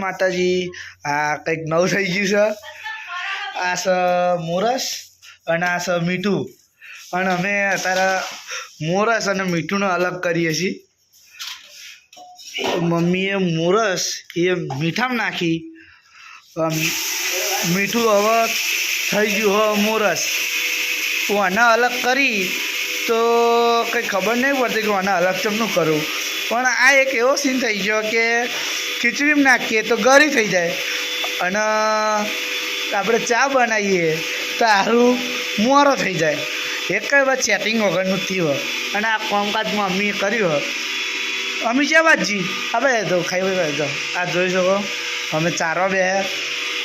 માતાજી આ કંઈક નવું થઈ ગયું છે. આ છે મોરસ અને આ છે મીઠું. અને અમે અત્યારે મોરસ અને મીઠુંને અલગ કરીએ છીએ. મમ્મીએ મોરસ એ મીઠામાં નાખી, મીઠું હવે થઈ ગયું હવે મોરસ. હું આને અલગ કરી તો કંઈ ખબર નહીં પડતી કે આને અલગ ચમનું કરું. પણ આ એક એવો સીન થઈ ગયો કે ખીચડીમાં નાખીએ તો ગળી થઈ જાય અને આપણે ચા બનાવીએ તો સારું મોરો થઈ જાય. એક કઈ વાત સેટિંગ વગરનું થયું. અને આ કામકાજમાં મમ્મીએ કર્યું. અમી છે બાજી હવે તો ખાઈ તો આ જોઈ શકો અમે ચારવા બે.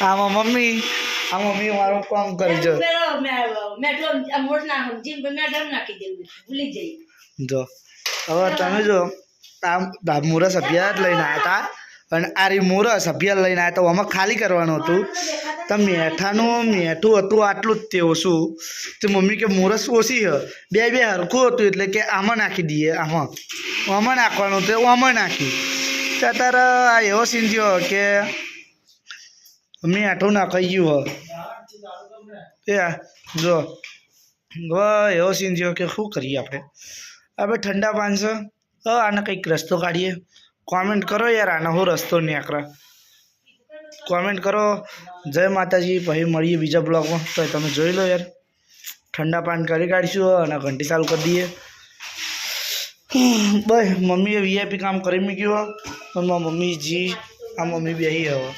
આમાં મમ્મી મારું કામ કરી જો હવે તમે જો આ મોરસ અભિયાન લઈને આવ્યા હતા અને આ રી મોરસ અભિયાન લઈને આવ્યા તો આમાં ખાલી કરવાનું હતું. તો મેઠું હતું આટલું જ તે ઓછું. તો મમ્મી કે મોરસ ઓછી હ બે હરખું હતું એટલે કે આમાં નાખી દઈએ. આમાં નાખવાનું તો આમાં નાખ્યું. તો અત્યારે આ એવો સીન થયો કે મેઠું નાખાઈ ગયું એ જો એવો સીન થયો કે શું કરીએ આપણે ઠંડા પાન છે. આને કંઈક રસ્તો કાઢીએ. કોમેન્ટ કરો યાર આનો હું રસ્તો નીકળે કોમેન્ટ કરો. જય માતાજી. પછી મળીએ બીજા બ્લોગમાં. તો તમે જોઈ લો યાર ઠંડા પાન કરી કાઢીશું અને ઘંટી ચાલુ કરી દઈએ. બસ મમ્મીએ વીઆઈપી કામ કરી મૂક્યું. મમ્મીજી આ મમ્મી બેસી હવે